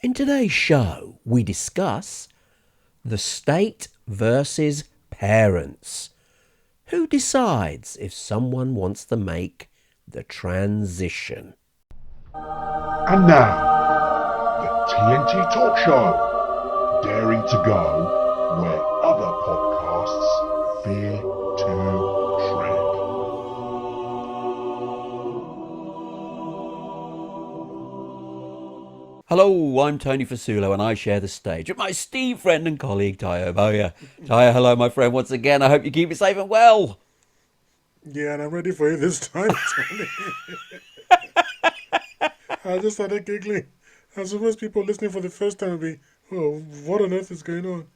In today's show, we discuss the state versus parents. Who decides if someone wants to make the transition? And now, the TNT Talk Show, daring to go where other podcasts fear to tread. Hello, I'm Tony Fasulo and I share the stage with my esteemed friend and colleague Tayo Boya. Tayo, hello my friend once again. I hope you keep it safe and well. Yeah, and I'm ready for you this time, Tony. I just started giggling. I suppose people listening for the first time will be, oh, what on earth is going on?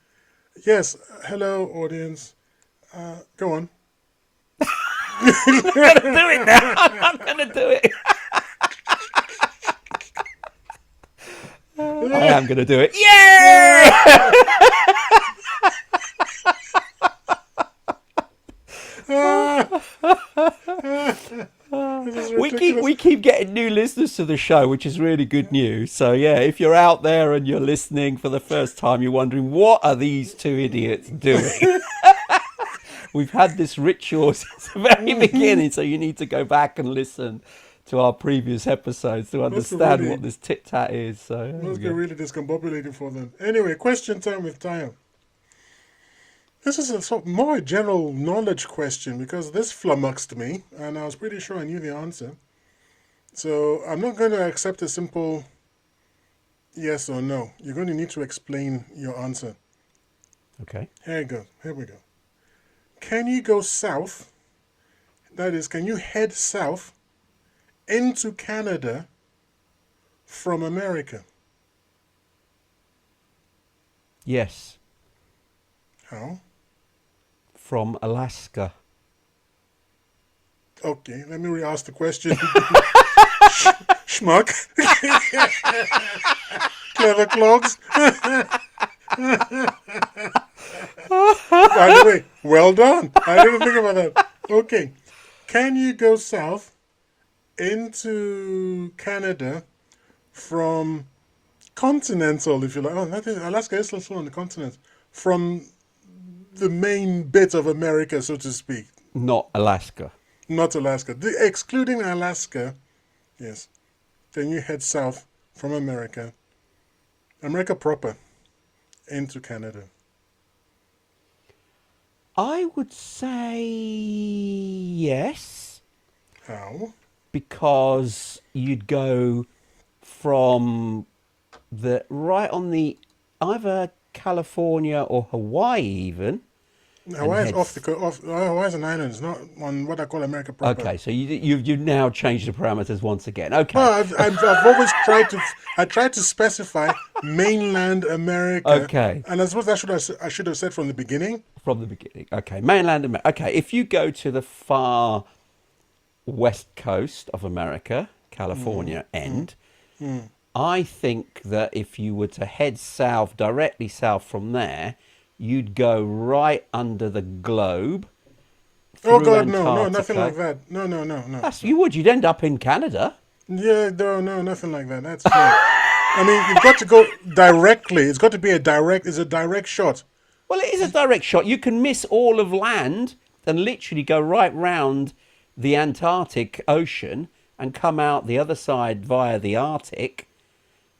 Yes, hello, audience. Go on. I'm going to do it now. I'm going to do it. I am going to do it. Yeah! We keep getting new listeners to the show, which is really good news. So yeah, if you're out there and you're listening for the first time, you're wondering what are these two idiots doing? We've had this ritual since the very beginning, so you need to go back and listen to our previous episodes to understand what this tit-tat is. So must be really discombobulating for them. Anyway, question time with Tayo. This is a sort of more general knowledge question because this flummoxed me and I was pretty sure I knew the answer. So I'm not going to accept a simple yes or no. You're going to need to explain your answer. Okay. Here we go. Can you go south? That is, can you head south into Canada from America? Yes. How? From Alaska. Okay, let me re-ask the question. Schmuck. Clever clogs. By the way, well done. I didn't think about that. Okay. Can you go south into Canada from continental, if you like? Oh, that is, Alaska is also on the continent. From the main bit of America, so to speak. Not Alaska. Not Alaska. Excluding Alaska, yes. Then you head south from America proper, into Canada. I would say yes. How? Because you'd go from the right on the either California or Hawaii even. Hawaii is off the coast. Hawaii's an island. It's not on what I call America proper. Okay, so you've now changed the parameters once again. Okay. Well, I've always tried to specify mainland America. Okay. And I suppose I should have said from the beginning. From the beginning. Okay, mainland America. Okay, if you go to the far west coast of America, California end, I think that if you were to head south, directly south from there, you'd go right under the globe. Oh God, Antarctica. no, nothing like that. No. You would. You'd end up in Canada. Yeah, no, nothing like that. That's fine. I mean, you've got to go directly. It's got to be a direct shot. Well, it is a direct shot. You can miss all of land and literally go right round the Antarctic Ocean and come out the other side via the Arctic.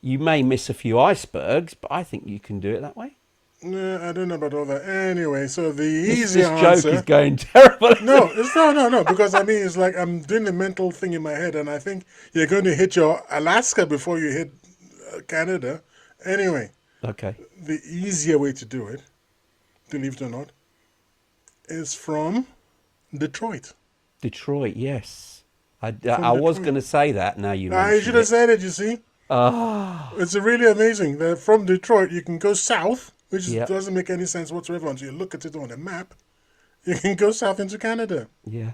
You may miss a few icebergs, but I think you can do it that way. I don't know about all that. Anyway, so the easy answer... This joke is going terrible. No, because I mean, it's like I'm doing the mental thing in my head, and I think you're going to hit your Alaska before you hit Canada. Anyway. Okay. The easier way to do it, believe it or not, is from Detroit. Detroit, yes. I was going to say that, now you mention I should have said it, you see. It's really amazing that from Detroit you can go south, which doesn't make any sense whatsoever until you look at it on a map. You can go south into Canada. Yeah,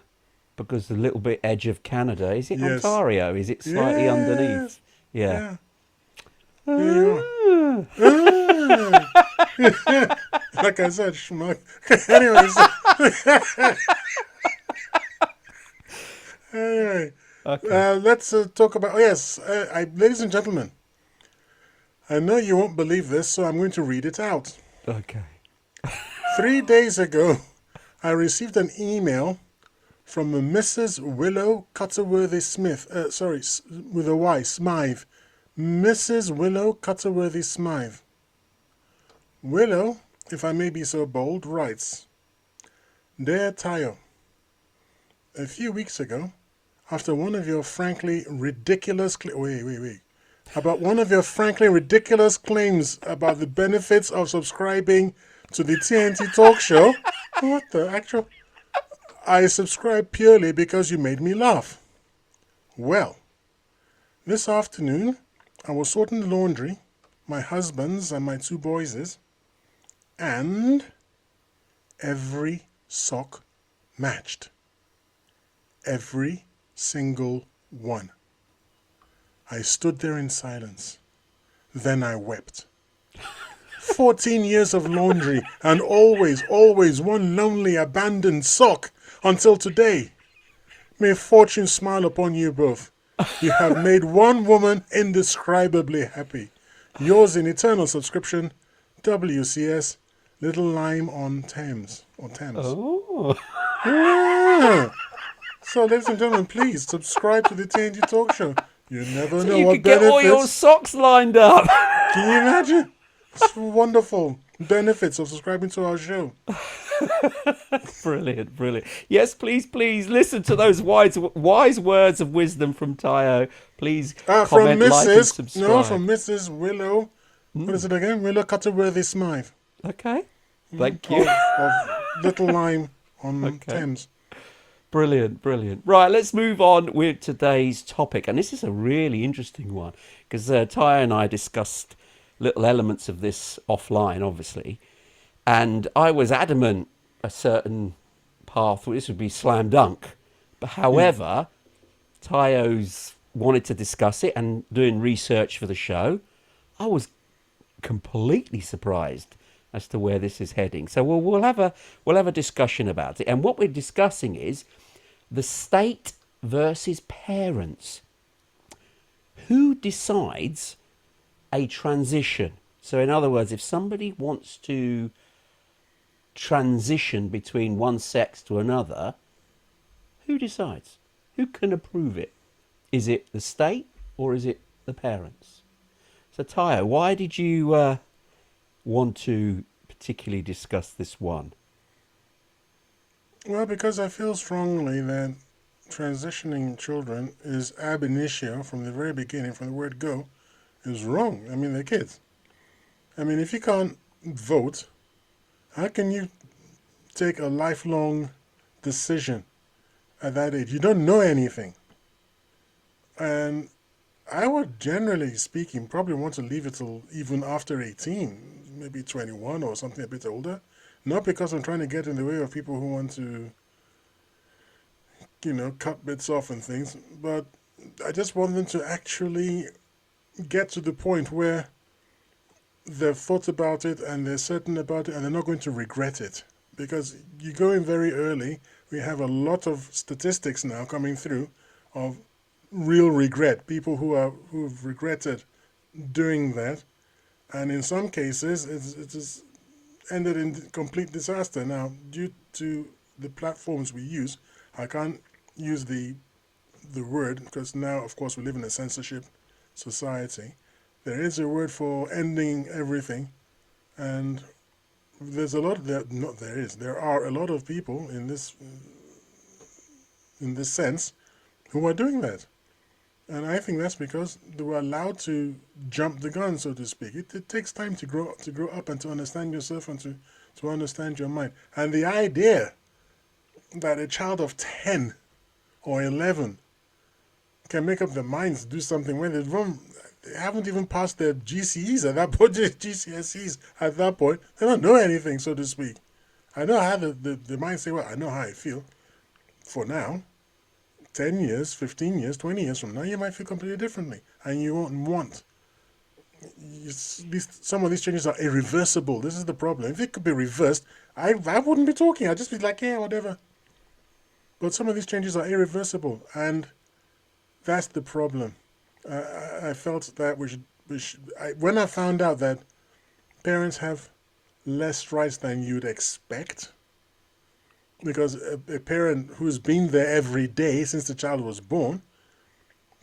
because the little bit edge of Canada, is it Ontario? Is it slightly underneath? Yeah. There you are. Like I said, schmuck. Anyways. Anyway, okay. Let's talk about... ladies and gentlemen, I know you won't believe this, so I'm going to read it out. Okay. 3 days ago, I received an email from a Mrs. Willow Cutterworthy Smith. With a Y, Smythe. Mrs. Willow Cutterworthy Smythe. Willow, if I may be so bold, writes, Dear Tayo, a few weeks ago, after one of your frankly ridiculous about one of your frankly ridiculous claims about the benefits of subscribing to the TNT talk show, what the actual? I subscribed purely because you made me laugh. Well, this afternoon I was sorting the laundry, my husband's and my 2 boys', and every sock matched. Every single one. I stood there in silence. Then I wept. 14 years of laundry and always one lonely abandoned sock until today. May fortune smile upon you both. You have made one woman indescribably happy. Yours in eternal subscription, WCS, Little Lime on Thames. Or Thames. Oh. Yeah. So, ladies and gentlemen, please subscribe to the TNT Talk Show. You never know You what could get all your benefits. socks lined up. Can you imagine? It's wonderful benefits of subscribing to our show. Brilliant, brilliant. Yes, please listen to those wise words of wisdom from Tayo. Please comment, From like, and Mrs. subscribe. No, from Mrs. Willow. What is it again? Willow Cutterworthy Smythe. Okay, thank you. Of Little Lime on Thames. Brilliant, brilliant. Right, let's move on with today's topic. And this is a really interesting one because Ty and I discussed little elements of this offline, obviously. And I was adamant a certain path, this would be slam dunk. But however, Tayo's wanted to discuss it and doing research for the show. I was completely surprised as to where this is heading. So we'll have a discussion about it. And what we're discussing is the state versus parents. Who decides a transition? So in other words, if somebody wants to transition between one sex to another, who decides? Who can approve it? Is it the state or is it the parents? So Tayo, why did you want to particularly discuss this one? Well, because I feel strongly that transitioning children is ab initio from the very beginning, from the word go, is wrong. I mean, they're kids. I mean, if you can't vote, how can you take a lifelong decision at that age? You don't know anything. And I would, generally speaking, probably want to leave it till even after 18, maybe 21 or something a bit older. Not because I'm trying to get in the way of people who want to, cut bits off and things, but I just want them to actually get to the point where they've thought about it and they're certain about it and they're not going to regret it. Because you go in very early, we have a lot of statistics now coming through of real regret, people who've regretted doing that, and in some cases it has ended in complete disaster. Now, due to the platforms we use, I can't use the word because now, of course, we live in a censorship society. There is a word for ending everything, and there are a lot of people in this sense who are doing that. And I think that's because they were allowed to jump the gun, so to speak. It takes time to grow up and to understand yourself and to understand your mind. And the idea that a child of 10 or 11 can make up their minds to do something when they haven't even passed their GCEs at that point, GCSEs at that point. They don't know anything, so to speak. I know how the mind say, well, I know how I feel for now. 10 years, 15 years, 20 years from now, you might feel completely differently. And you won't want. Some of these changes are irreversible. This is the problem. If it could be reversed, I wouldn't be talking. I'd just be like, yeah, whatever. But some of these changes are irreversible. And that's the problem. I felt that we when I found out that parents have less rights than you'd expect, because a parent who's been there every day since the child was born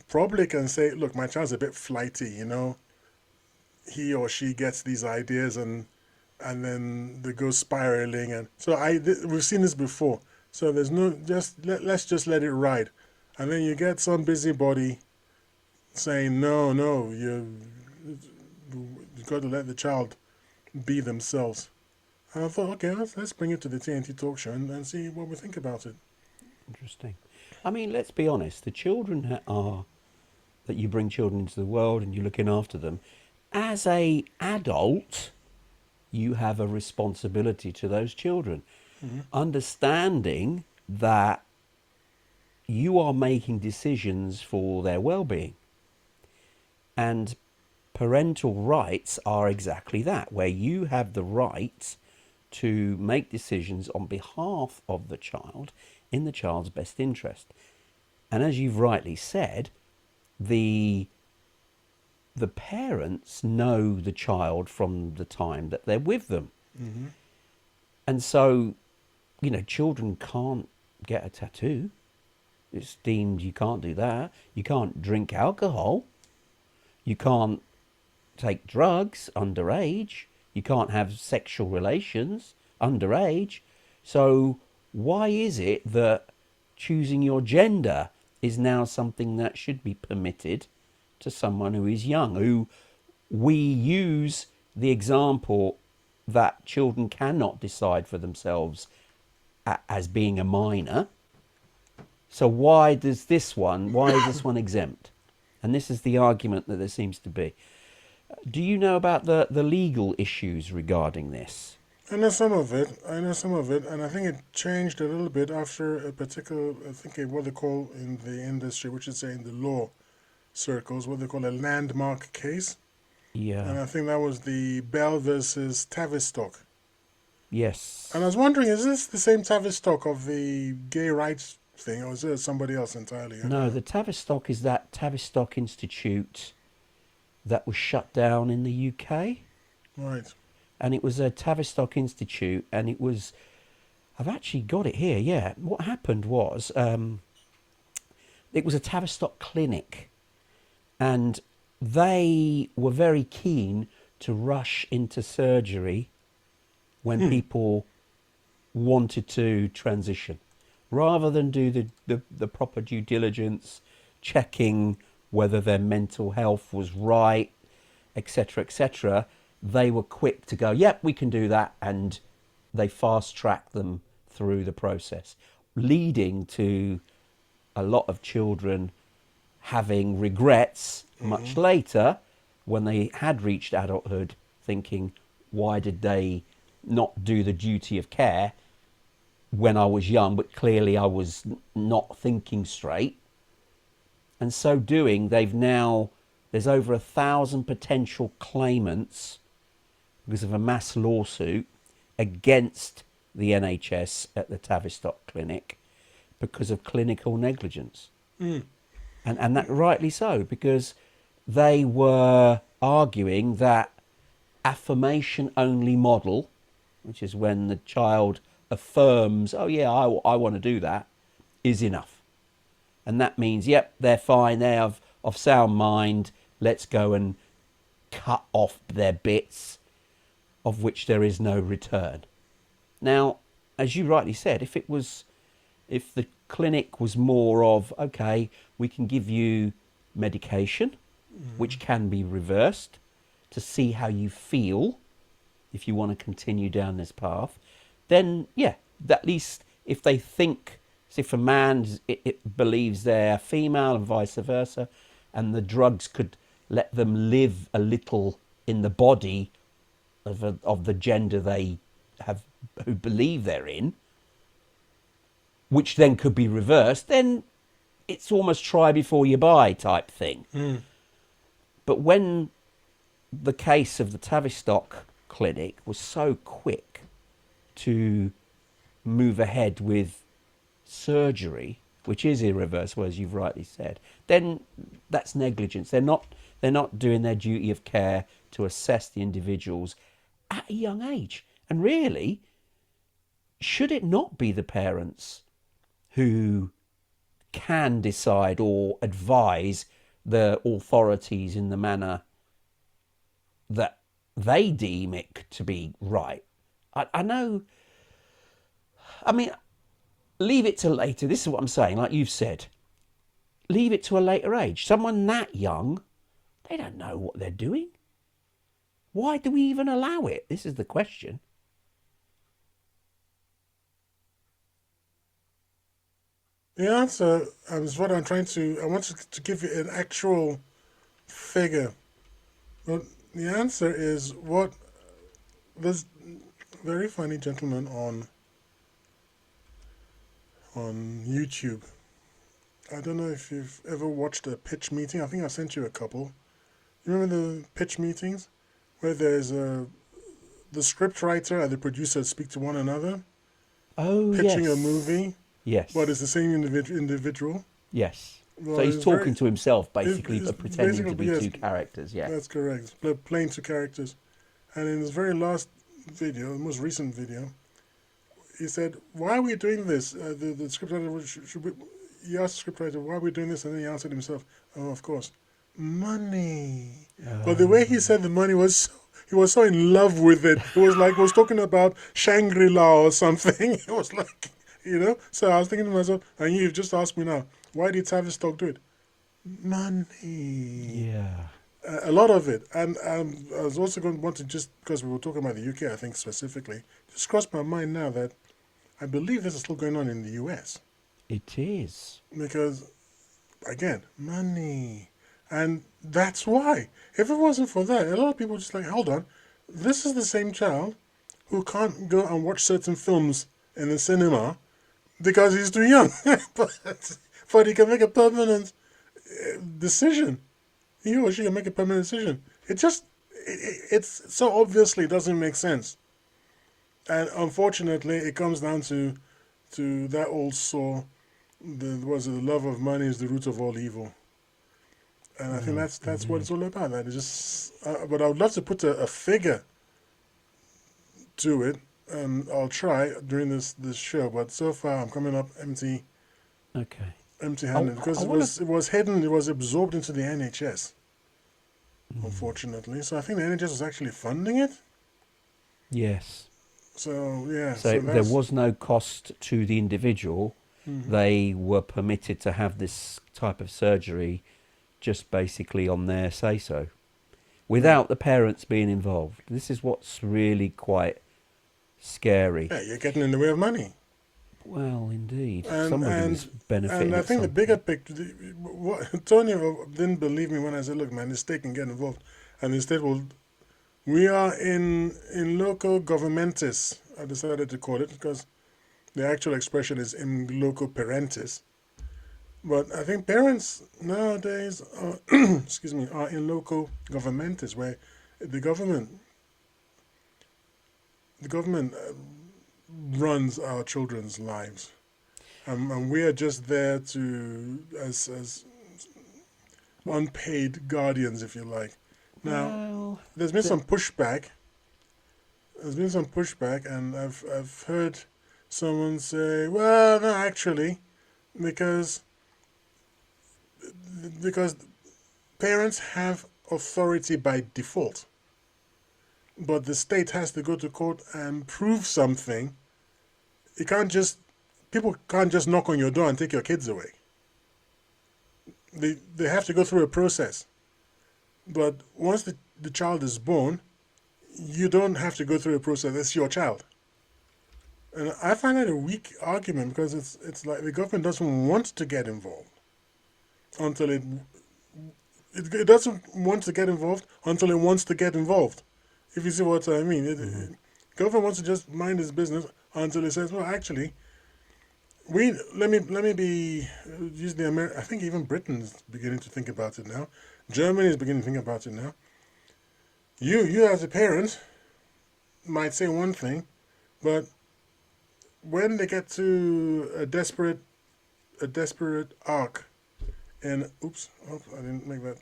probably can say, look, my child's a bit flighty, he or she gets these ideas and then they go spiraling. And so we've seen this before. So there's no, let's just let it ride. And then you get some busybody saying, no, you've got to let the child be themselves. And I thought, okay, let's bring it to the TNT talk show and see what we think about it. Interesting. I mean, let's be honest. The children that you bring children into the world and you're looking after them, as a adult, you have a responsibility to those children. Mm-hmm. Understanding that you are making decisions for their well-being. And parental rights are exactly that, where you have the right to make decisions on behalf of the child in the child's best interest. And as you've rightly said, the parents know the child from the time that they're with them. Mm-hmm. And so, children can't get a tattoo. It's deemed you can't do that. You can't drink alcohol. You can't take drugs underage. You can't have sexual relations underage. So why is it that choosing your gender is now something that should be permitted to someone who is young, who we use the example that children cannot decide for themselves as being a minor? So why is this one exempt? And this is the argument that there seems to be. Do you know about the legal issues regarding this? I know some of it, and I think it changed a little bit after a particular, what they call in the industry, which is in the law circles, what they call a landmark case. Yeah. And I think that was the Bell versus Tavistock. Yes. And I was wondering, is this the same Tavistock of the gay rights thing, or is it somebody else entirely? No, the Tavistock is that Tavistock Institute that was shut down in the UK. Right. And it was a Tavistock Institute, and it was... I've actually got it here, yeah. What happened was, it was a Tavistock clinic, and they were very keen to rush into surgery when people wanted to transition. Rather than do the proper due diligence, checking whether their mental health was right, etc., they were quick to go, yep, we can do that, and they fast-tracked them through the process, leading to a lot of children having regrets much later when they had reached adulthood, thinking, why did they not do the duty of care when I was young, but clearly I was not thinking straight. And so doing, there's over 1,000 potential claimants because of a mass lawsuit against the NHS at the Tavistock Clinic because of clinical negligence. And that rightly so, because they were arguing that affirmation-only model, which is when the child affirms, oh yeah, I want to do that, is enough. And that means, yep, they're fine, they're of sound mind, let's go and cut off their bits of which there is no return. Now, as you rightly said, if the clinic was more of, okay, we can give you medication, which can be reversed to see how you feel if you want to continue down this path, then yeah, at least if they think, so if a man it believes they're female and vice versa, and the drugs could let them live a little in the body of the gender they have, who believe they're in, which then could be reversed, then it's almost try before you buy type thing. But when the case of the Tavistock Clinic was so quick to move ahead with surgery, which is irreversible, as you've rightly said, then that's negligence. They're They're not doing their duty of care to assess the individuals at a young age. And really, should it not be the parents who can decide or advise the authorities in the manner that they deem it to be right? I know, I mean, leave it to later. This is what I'm saying, like you've said. Leave it to a later age. Someone that young, they don't know what they're doing. Why do we even allow it? This is the question. The answer is what I'm trying to. I wanted to give you an actual figure. Well, the answer is what this very funny gentleman on YouTube. I don't know if you've ever watched a pitch meeting. I think I sent you a couple. You remember the pitch meetings where there's the script writer and the producer speak to one another, Oh, pitching yes. a movie, Yes. but it's the same individual. Yes. Well, So he's it's talking very- to himself, basically, it's but pretending to be yes, two characters. Yeah. That's correct. Playing two characters. And in his very last video, the most recent video, he said, "Why are we doing this?" The scriptwriter should we, he asked the scriptwriter, "Why are we doing this?" And then he answered himself, "Oh, of course, money." But the way he said the money was, he was so in love with it. It was like he was talking about Shangri-La or something. It was like, So I was thinking to myself, and you've just asked me now, why did Tavistock do it? Money. Yeah. A lot of it. And I was also going to want to, just because we were talking about the UK, I think specifically, just crossed my mind now that I believe this is still going on in the US. It is. Because, again, money. And that's why. If it wasn't for that, a lot of people just like, hold on, this is the same child who can't go and watch certain films in the cinema because he's too young. but he can make a permanent decision. He or she can make a permanent decision. It's so obviously doesn't make sense. And unfortunately, it comes down to that old saw, the love of money is the root of all evil. And I think that's what it's all about. That it's just, but I would love to put a figure to it, and I'll try during this show. But so far, I'm coming up Okay. empty-handed because it was hidden. It was absorbed into the NHS, unfortunately. So I think the NHS was actually funding it. Yes. So yeah. So there was no cost to the individual. Mm-hmm. They were permitted to have this type of surgery just basically on their say-so, without the parents being involved. This is what's really quite scary. Yeah, you're getting in the way of money. Well, indeed. And, Somebody's benefiting. And I at think the some bigger point. picture, Tony didn't believe me when I said, "Look, man, the state can get involved," and the state will. We are in loco governmentis. I decided to call it because the actual expression is in loco parentis. But I think parents nowadays are, are in loco governmentis, where the government runs our children's lives, and we are just there to as unpaid guardians, if you like. Now, Well, there's been some pushback. And I've heard someone say, "Well, no, actually, because parents have authority by default, but the state has to go to court and prove something. People can't just knock on your door and take your kids away. They have to go through a process. But once the child is born, you don't have to go through a process. It's your child." And I find that a weak argument because it's like the government doesn't want to get involved until it doesn't want to get involved until it wants to get involved. If you see what I mean, government wants to just mind its business until it says, "Well, actually, let me use the American. I think even Britain is beginning to think about it now. Germany is beginning to think about it now. You as a parent might say one thing, but when they get to a desperate arc, and I didn't make that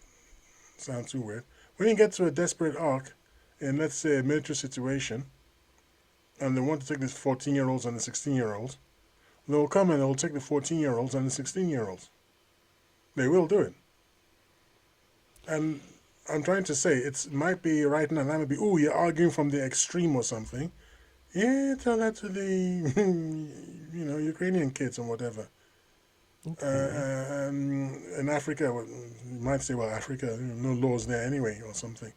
sound too weird. When you get to a desperate arc in, let's say, a military situation, and they want to take the 14-year-olds and the 16-year-olds, they'll come and they'll take the 14-year-olds and the 16-year-olds. They will do it. And I'm trying to say, it might be right now, that might be, oh, you're arguing from the extreme or something. Yeah, tell that to the, Ukrainian kids and whatever. In Africa, well, you might say, well, Africa, no laws there anyway or something.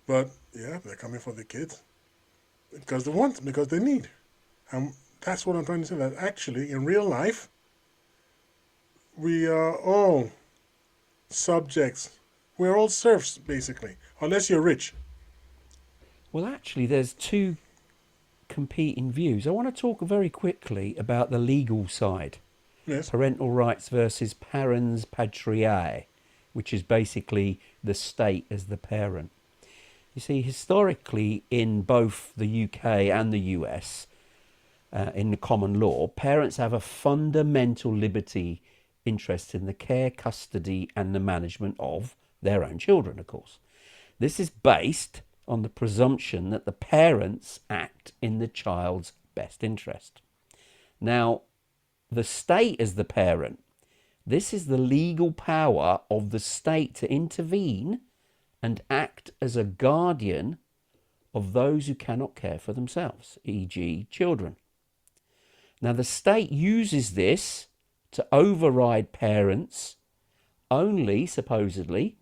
But, yeah, they're coming for the kids. Because they want, because they need. And that's what I'm trying to say, that actually, in real life, we are all subjects. We're all serfs, basically, unless you're rich. Well, actually, there's two competing views. I want to talk very quickly about the legal side. Yes. Parental rights versus parens patriae, which is basically the state as the parent. You see, historically, in both the UK and the US, in the common law, parents have a fundamental liberty interest in the care, custody, and the management of their own children, of course. This is based on the presumption that the parents act in the child's best interest. Now, the state as the parent, this is the legal power of the state to intervene and act as a guardian of those who cannot care for themselves, e.g. children. Now, the state uses this to override parents only, supposedly,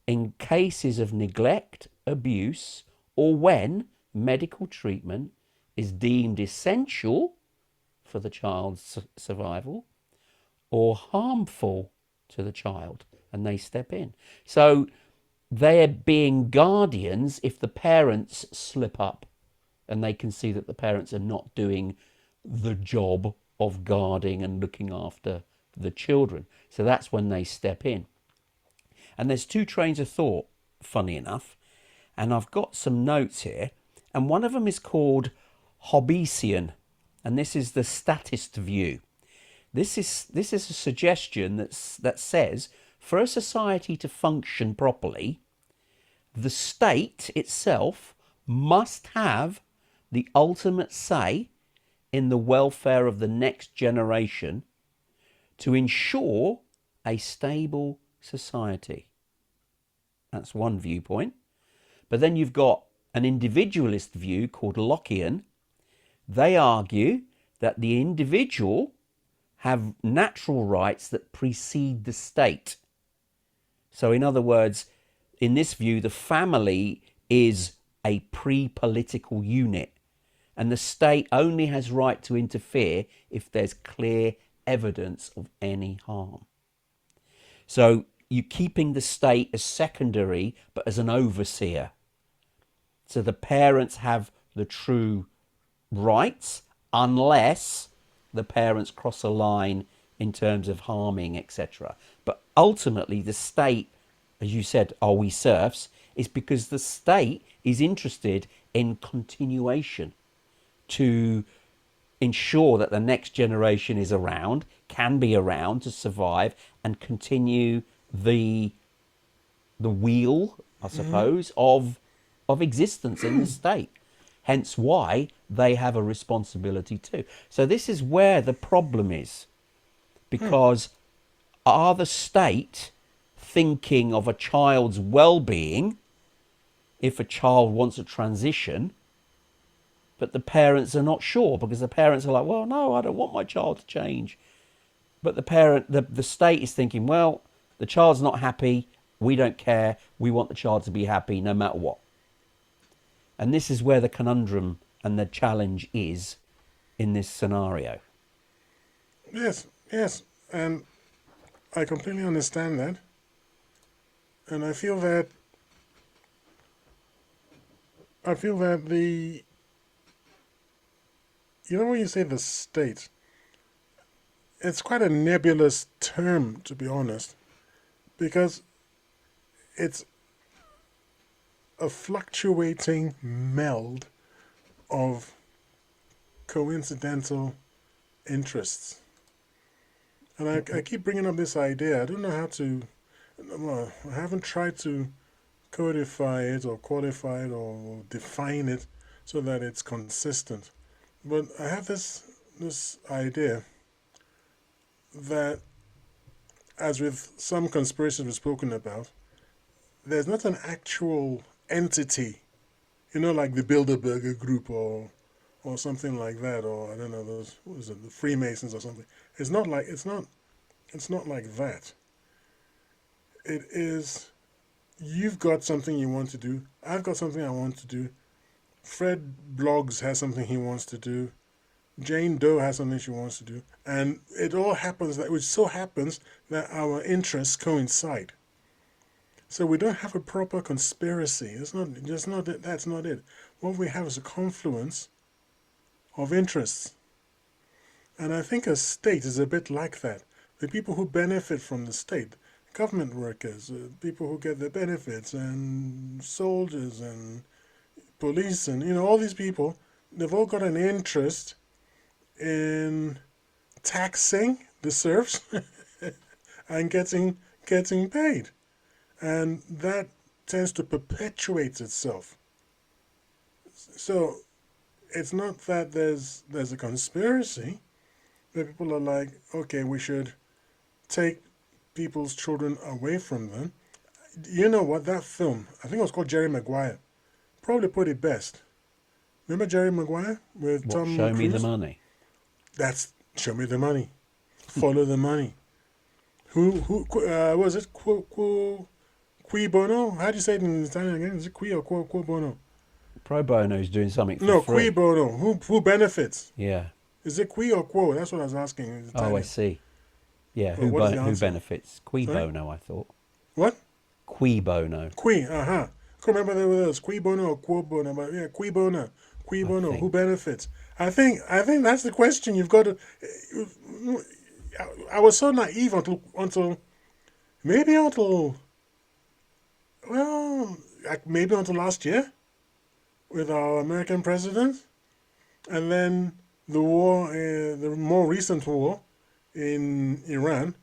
in cases of neglect, abuse, or when medical treatment is deemed essential for the child's survival or harmful to the child, and they step in. So they're being guardians if the parents slip up and they can see that the parents are not doing the job of guarding and looking after the children. So that's when they step in. And there's two trains of thought, funny enough, and I've got some notes here, and one of them is called Hobbesian, and this is the statist view. This is a suggestion that says for a society to function properly, the state itself must have the ultimate say in the welfare of the next generation to ensure a stable society. That's one viewpoint. But then you've got an individualist view called Lockean. They argue that the individual have natural rights that precede the state. So in other words, in this view, the family is a pre-political unit, and the state only has right to interfere if there's clear evidence of any harm. So you're keeping the state as secondary, but as an overseer. So the parents have the true rights unless the parents cross a line in terms of harming, etc. But ultimately, the state, as you said, are we serfs, is because the state is interested in continuation to ensure that the next generation is around, can be around to survive and continue the wheel, I suppose, of existence in the state. Hence why they have a responsibility too. So this is where the problem is, because are the state thinking of a child's well-being if a child wants a transition, but the parents are not sure, because the parents are like, well, no, I don't want my child to change. But the state is thinking, well, the child's not happy, we don't care, we want the child to be happy no matter what. And this is where the conundrum and the challenge is in this scenario. Yes, and I completely understand that. And I feel that the, when you say the state, it's quite a nebulous term, to be honest, because it's a fluctuating meld of coincidental interests. And I keep bringing up this idea. I don't know how to, well, I haven't tried to codify it or qualify it or define it so that it's consistent. But I have this idea that, as with some conspiracies we've spoken about, there's not an actual entity, like the Bilderberger Group or something like that, or I don't know, those, what is it, the Freemasons or something. It's not like that. It is, you've got something you want to do. I've got something I want to do. Fred Blogs has something he wants to do. Jane Doe has something she wants to do. And it all happens that, which so happens that our interests coincide. So we don't have a proper conspiracy. It's not just not it. That's not it. What we have is a confluence of interests. And I think a state is a bit like that. The people who benefit from the state, government workers, people who get their benefits, and soldiers and police, and all these people, they've all got an interest in taxing the serfs and getting paid. And that tends to perpetuate itself. So it's not that there's a conspiracy, but people are like, okay, we should take people's children away from them. You know what? That film, I think it was called Jerry Maguire, probably put it best. Remember Jerry Maguire with Tom Show Cruise? me the money. That's Show Me the Money. Follow the money. Who was it? Qui bono? How do you say it in Italian again? Is it qui or quo bono? Pro bono is doing something for No, free. qui bono. Who benefits? Yeah. Is it qui or quo? That's what I was asking. In Italian. Oh, I see. Yeah, Well, what is the who answer? benefits? Qui Sorry? bono, I thought. What? Qui bono. Qui, I can't remember there was qui bono or quo bono, but yeah, qui bono. Qui bono, who think. benefits? I think that's the question you've got to. I was so naive until maybe until last year with our American president, and then the war, the more recent war in Iran,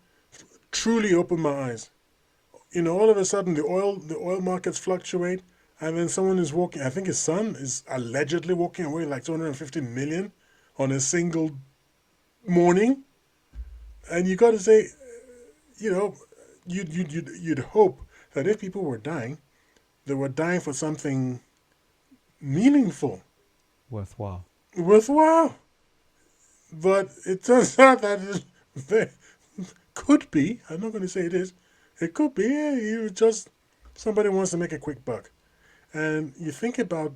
truly opened my eyes. All of a sudden the oil markets fluctuate, and then someone is walking. I think his son is allegedly walking away like 250 million on a single morning, and you got to say, you'd hope that if people were dying, they were dying for something meaningful, Worthwhile. worthwhile. But it turns out that it could be. I'm not going to say it is. It could be. You just somebody wants to make a quick buck, and you think about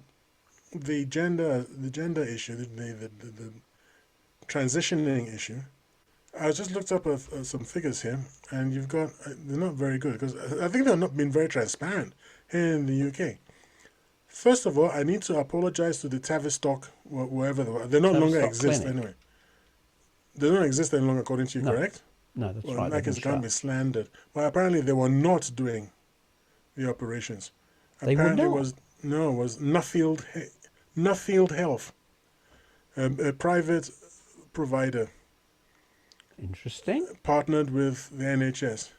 the gender issue, the transitioning issue. I just looked up some figures here, and you've got they're not very good because I think they've not been very transparent here in the UK. First of all, I need to apologize to the Tavistock, wherever they were. They no longer Tavistock exist Clinic. anyway. They don't exist any longer, according to you, No. correct? No, that's Well, right. in that they've case, it been can't be shut. slandered. Well, apparently they were not doing the operations. They were Apparently not? it was Nuffield Health, a private provider Interesting. partnered with the NHS.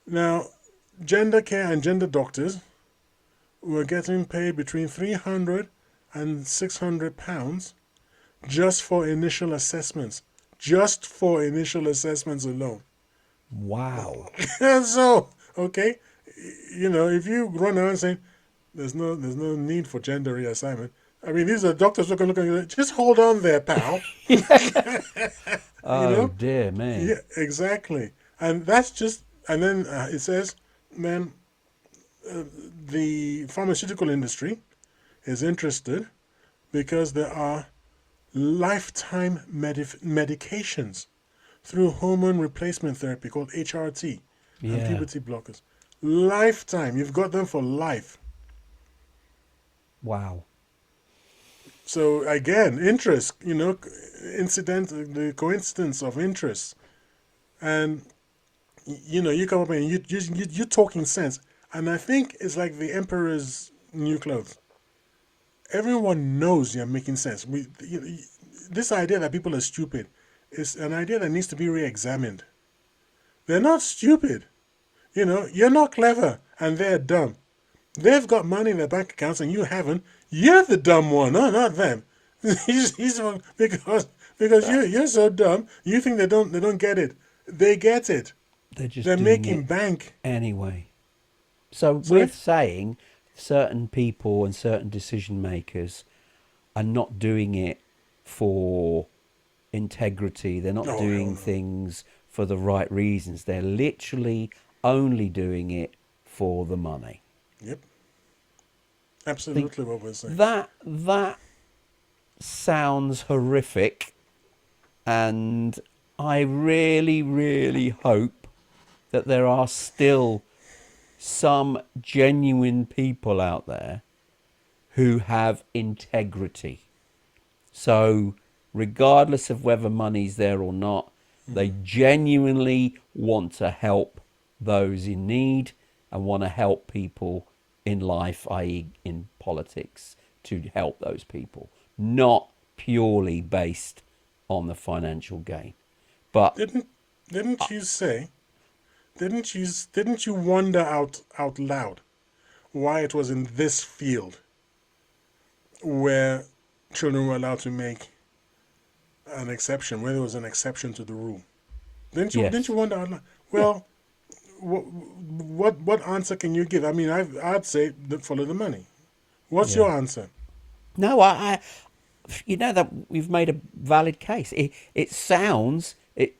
Now, gender care and gender doctors were getting paid between £300 and £600 just for initial assessments. Just for initial assessments alone. Wow. So, okay, if you run around saying there's no need for gender reassignment, I mean, these are doctors who can look at you, just hold on there, pal. Oh, dear me. Yeah, exactly. And that's just, and then it says, then the pharmaceutical industry is interested because there are lifetime medications through hormone replacement therapy called HRT and Yeah. puberty blockers. Lifetime. You've got them for life. Wow. So again, interest, the coincidence of interest. And, you come up and you're talking sense. And I think it's like the emperor's new clothes. Everyone knows you're making sense. This idea that people are stupid is an idea that needs to be re-examined. They're not stupid. You're not clever and they're dumb. They've got money in their bank accounts and you haven't. You're the dumb one, no, not them. He's the one because you're so dumb. You think they don't get it. They get it. They're just They're doing making it bank. anyway. So we're Sorry. saying certain people and certain decision makers are not doing it for integrity. They're not Oh hell doing no. things for the right reasons. They're literally only doing it for the money. Yep. Think Absolutely what we're saying. that sounds horrific, and I really, really hope that there are still some genuine people out there who have integrity. So, regardless of whether money's there or not, they genuinely want to help those in need and want to help people in life, i.e., in politics, to help those people, not purely based on the financial gain. But Didn't you say? Didn't you wonder out loud why it was in this field where children were allowed to make an exception, where there was an exception to the rule? Didn't you yes, wonder out loud? yeah, Well, what answer can you give? I mean, I'd say follow the money. What's yeah. your answer? No, you know that we've made a valid case. It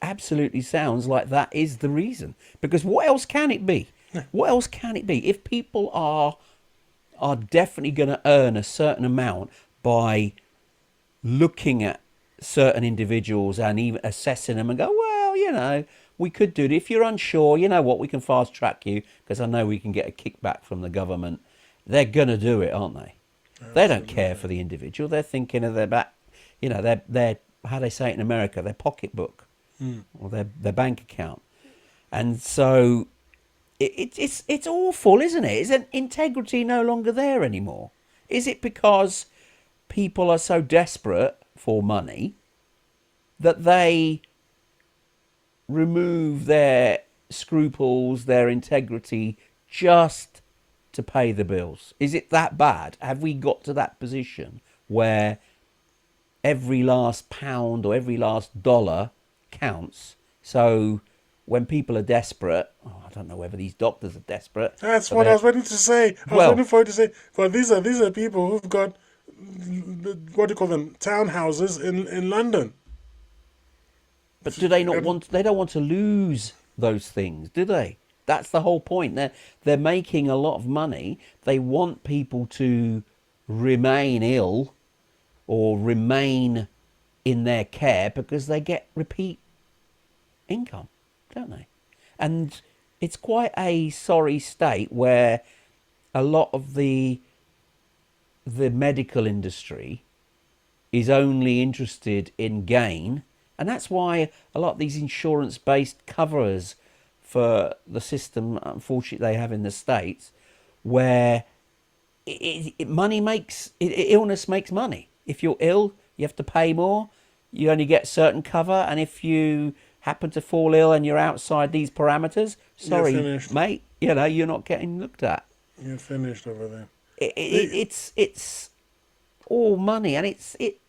absolutely sounds like that is the reason. Because what else can it be? What else can it be? If people are definitely going to earn a certain amount by looking at certain individuals and even assessing them and go, well, we could do it. If you're unsure, you know what, we can fast track you because I know we can get a kickback from the government. They're going to do it, aren't they? They don't care Absolutely. for the individual. They're thinking of their back, their how they say it in America, their pocketbook or their bank account. And so it's awful, isn't it? Isn't integrity no longer there anymore? Is it because people are so desperate for money that they remove their scruples, their integrity, just to pay the bills? Is it that bad? Have we got to that position where every last pound or every last dollar counts? So when people are desperate, I don't know whether these doctors are desperate, That's but what I they're, was waiting to say. I was waiting well, for you to say. But these are people who've got what do you call them? Townhouses in London. but do they not want? They don't want to lose those things, do they? That's the whole point. They're making a lot of money. They want people to remain ill or remain in their care because they get repeat income, don't they? And it's quite a sorry state where a lot of the medical industry is only interested in gain, and that's why a lot of these insurance-based coverers for the system, unfortunately, they have in the states, where money makes illness makes money. If you're ill, you have to pay more. You only get certain cover, and if you happen to fall ill and you're outside these parameters, You're sorry, finished. mate, you're not getting looked at. You're finished over there. The, It's all money, and it.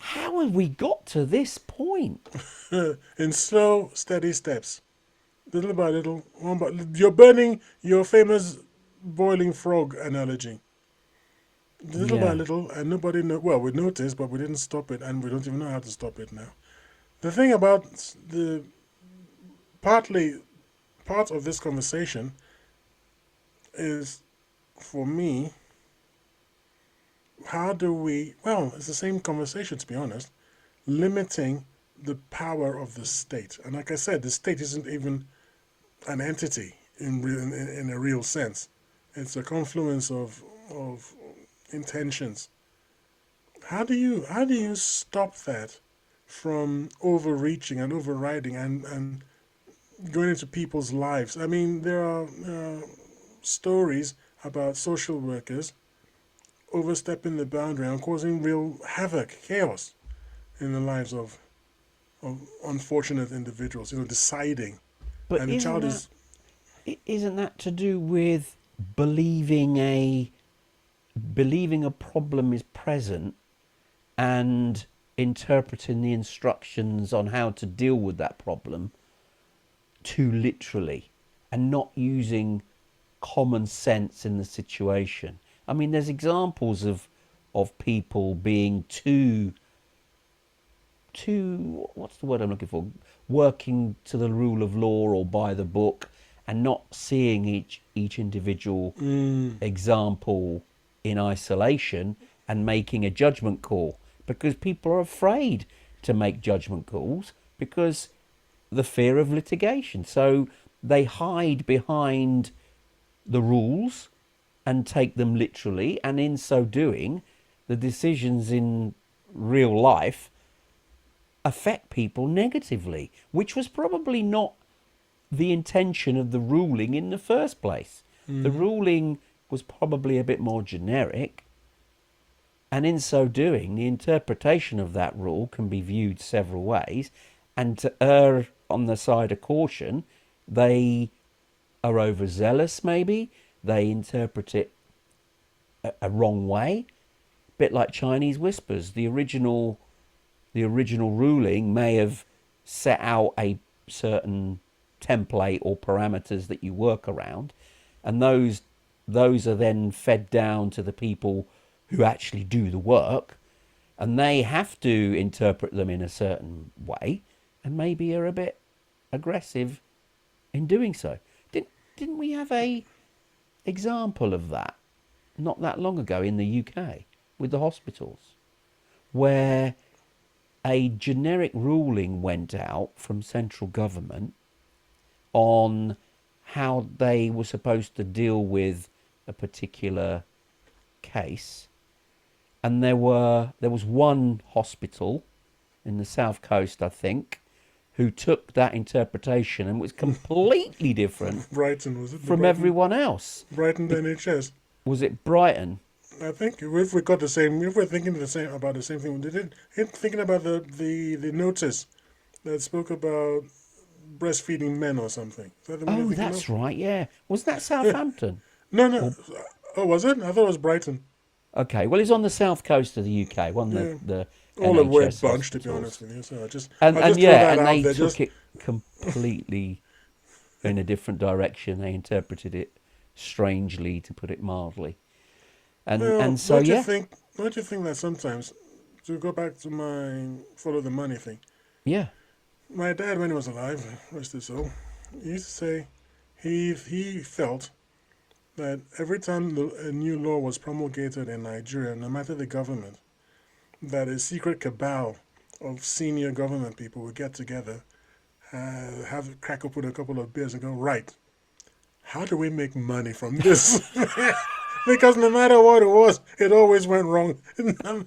How have we got to this point? in slow, steady steps, little by little, one by you're burning your famous boiling frog analogy. Little by Yeah, little, and nobody know. Well, we noticed, but we didn't stop it, and we don't even know how to stop it now. The thing about the partly part of this conversation is, for me, how do we? Well, it's the same conversation, to be honest. Limiting the power of the state, and like I said, the state isn't even an entity in a real sense. It's a confluence of intentions. How do you stop that from overreaching and overriding and going into people's lives? I mean, there are stories about social workers overstepping the boundary and causing real havoc, chaos in the lives of unfortunate individuals. Deciding, but and the child is isn't that to do with believing a problem is present and interpreting the instructions on how to deal with that problem too literally and not using common sense in the situation. I mean, there's examples of people being too what's the word I'm looking for, working to the rule of law or by the book, and not seeing each individual example in isolation and making a judgment call, because people are afraid to make judgment calls because the fear of litigation. So they hide behind the rules and take them literally, and in so doing, the decisions in real life affect people negatively, which was probably not the intention of the ruling in the first place. The ruling was probably a bit more generic, and in so doing, the interpretation of that rule can be viewed several ways, and to err on the side of caution, they are overzealous maybe, they interpret it a wrong way, bit like Chinese whispers. The original ruling may have set out a certain template or parameters that you work around, and those are then fed down to the people who actually do the work, and they have to interpret them in a certain way, and maybe are a bit aggressive in doing so. Didn't we have a example of that not that long ago in the UK with the hospitals, where a generic ruling went out from central government on how they were supposed to deal with a particular case, and there was one hospital in the south coast, I think, who took that interpretation and was completely different Brighton, was it? from everyone else. Brighton NHS. Was it Brighton? I think if we got the same, if we're thinking about the same thing, thinking about the notice that spoke about breastfeeding men or something. Is that the one you're Oh, thinking that's of? right, yeah. Was that Southampton? No. Oh, was it? I thought it was Brighton. Okay, well, it's on the south coast of the UK, one of the All a weird NHS bunch, to be hospitals. honest with you. So I just And throw that and out they there. took it completely in a different direction. They interpreted it strangely, to put it mildly. And so, don't you yeah, think? Don't you think that sometimes, to go back to my follow the money thing? yeah, My dad, when he was alive, rest his soul, he used to say he felt that every time a new law was promulgated in Nigeria, no matter the government, that a secret cabal of senior government people would get together, have crack open a couple of beers and go, right, how do we make money from this? Because no matter what it was, it always went wrong. No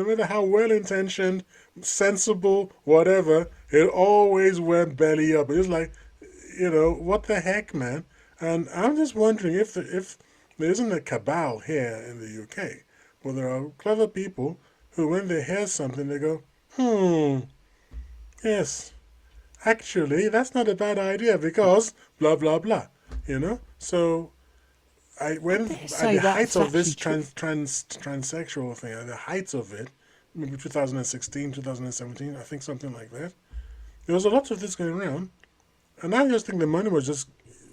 matter how well intentioned, sensible, whatever, it always went belly up. It was like, what the heck, man? And I'm just wondering if there isn't a cabal here in the UK, where there are clever people who, when they hear something, they go, yes, actually, that's not a bad idea because blah blah blah. So when dare at say the height that's of this actually transsexual thing, at the height of it, maybe 2016, 2017, I think something like that. There was a lot of this going around, and I just think the money was just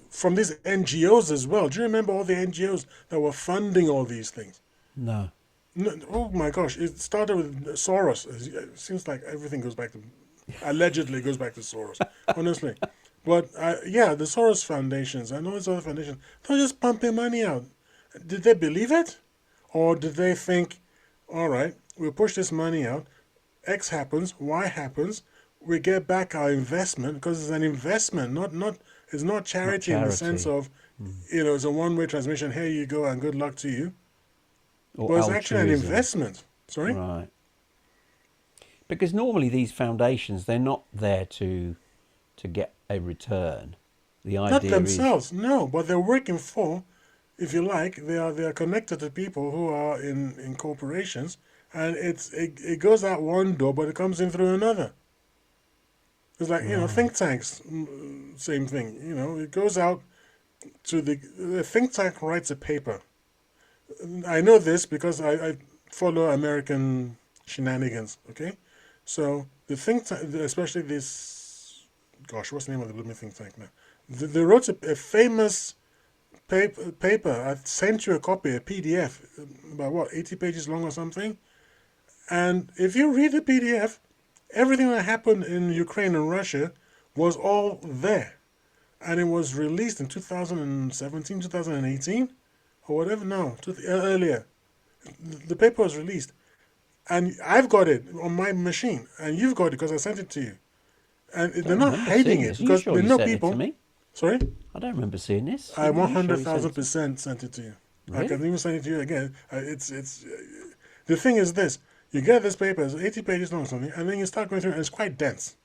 from these NGOs as well. Do you remember all the NGOs that were funding all these things? no. No, oh my gosh! It started with Soros. It seems like everything goes back to, allegedly goes back to Soros. Honestly, but the Soros foundations and all these other foundations, they're just pumping money out. Did they believe it, or did they think, all right, we'll push this money out, X happens, Y happens, we get back our investment because it's an investment, it's not Not charity in the sense charity of, it's a one-way transmission. Here you go and good luck to you. Or Well, it's actually an altruism. investment. Sorry? Right. Because normally these foundations, they're not there to get a return. The Not idea is, themselves, no, but they're working for, if you like, they are connected to people who are in corporations, and it goes out one door, but it comes in through another. It's like, think tanks, same thing. It goes out to the think tank writes a paper. I know this because I follow American shenanigans, okay? So the think tank, especially this, gosh, what's the name of the blooming think tank now? They wrote a famous paper. I sent you a copy, a PDF, about what, 80 pages long or something? And if you read the PDF, everything that happened in Ukraine and Russia was all there. And it was released in 2017, 2018, or whatever, no, earlier. The paper was released. And I've got it on my machine, and you've got it because I sent it to you. And I they're don't not remember hiding seeing it this. Are you because sure there are you no sent it to people. me? Sorry? I don't remember seeing this. I Are you sure you sent it? 100,000% sent it to you. I Really? can even send it to you again. The thing is this: you get this paper, it's 80 pages long or something, and then you start going through it, and it's quite dense.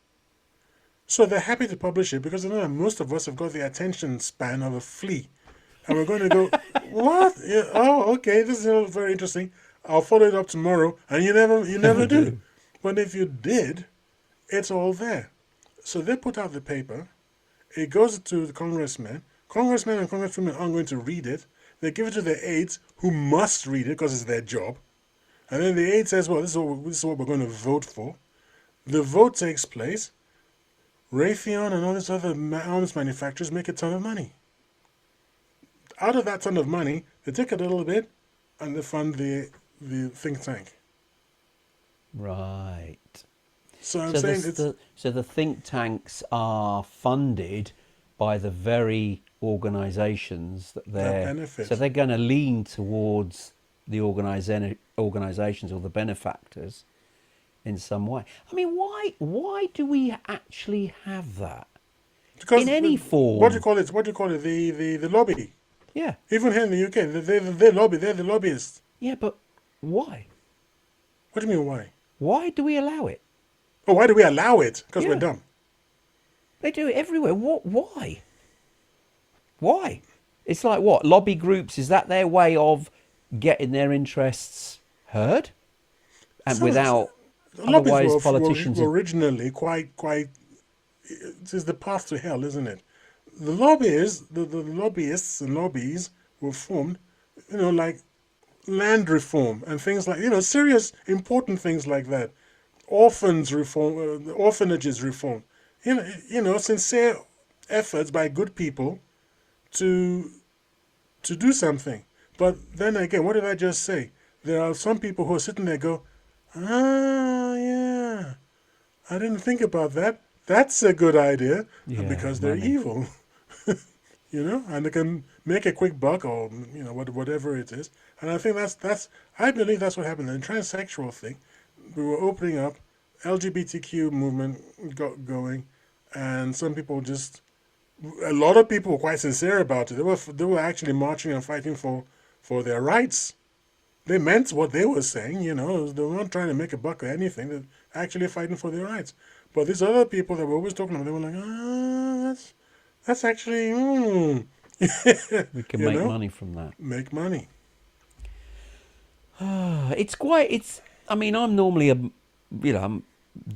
So they're happy to publish it because they know that most of us have got the attention span of a flea, and we're going to go, what? Yeah, oh, okay, this is very interesting. I'll follow it up tomorrow, and you never do. But if you did, it's all there. So they put out the paper. It goes to the congressmen. Congressmen and congresswomen aren't going to read it. They give it to their aides, who must read it because it's their job. And then the aide says, well, this is what we're going to vote for. The vote takes place. Raytheon and all these other arms manufacturers make a ton of money. Out of that ton of money, they take a little bit and they fund the think tank. Right. So I'm So saying the think tanks are funded by the very organisations that that benefit. So they're going to lean towards the organisations or the benefactors in some way. I mean, why do we actually have that Because in any form? What do you call it? The lobby. Yeah, Even here in the UK, they lobby. They're the lobbyists. yeah, but why? What do you mean why? Why do we allow it? Oh, why do we allow it? Because Yeah. we're dumb. They do it everywhere. What? Why? Why? It's like what? Lobby groups, is that their way of getting their interests heard? And So without, lobbies otherwise politicians... were originally quite. It is the path to hell, isn't it? The lobbyists, the lobbyists and lobbies were formed, like land reform and things like, serious, important things like that. Orphans reform, orphanages reform. Sincere efforts by good people to do something. But then again, what did I just say? There are some people who are sitting there go, yeah, I didn't think about that. That's a good idea. Yeah, Because they're money. evil. And they can make a quick buck or, whatever it is. And I think I believe that's what happened. The transsexual thing, we were opening up, LGBTQ movement got going, and some people a lot of people were quite sincere about it. They were actually marching and fighting for their rights. They meant what they were saying, they weren't trying to make a buck or anything. They're actually fighting for their rights. But these other people that we're always talking about, they were like, that's actually, We can make money from that. make money. I mean, I'm normally I'm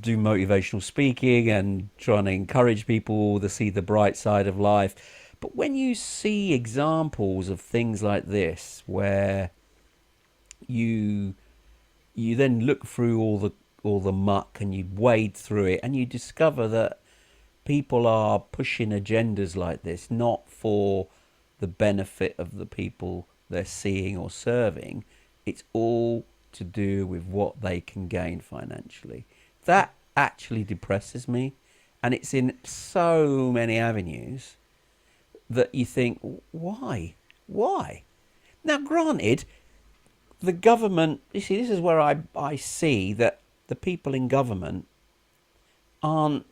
do motivational speaking and trying to encourage people to see the bright side of life. But when you see examples of things like this, where you then look through all the muck and you wade through it and you discover that people are pushing agendas like this not for the benefit of the people they're seeing or serving. It's all to do with what they can gain financially. That actually depresses me, and it's in so many avenues that you think, why? Now, granted, the government, you see, this is where I see that the people in government aren't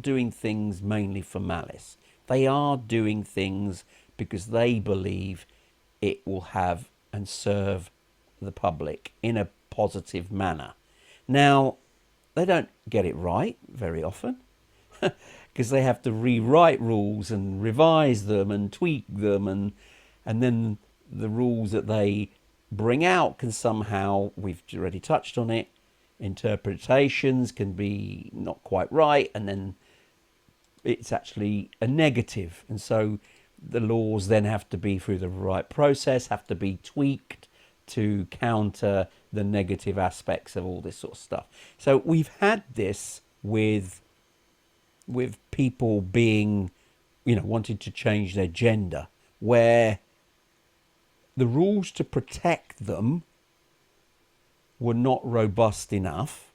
doing things mainly for malice. They are doing things because they believe it will have and serve the public in a positive manner. Now, they don't get it right very often because they have to rewrite rules and revise them and tweak them, and then the rules that they bring out can somehow, we've already touched on it, interpretations can be not quite right, and then it's actually a negative. And so the laws then have to be through the right process, have to be tweaked to counter the negative aspects of all this sort of stuff. So we've had this with people being, wanting to change their gender, where the rules to protect them were not robust enough.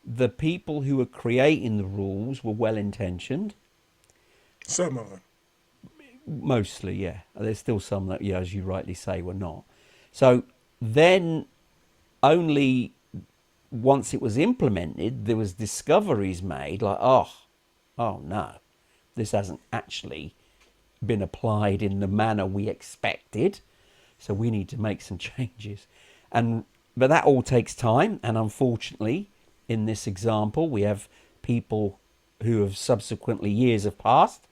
The people who were creating the rules were well intentioned. Some of them. Mostly, yeah. There's still some that, yeah, as you rightly say, were not. So then only once it was implemented, there was discoveries made like, oh no, this hasn't actually been applied in the manner we expected. So we need to make some changes. But that all takes time. And unfortunately, in this example, we have people who have subsequently, years have passed,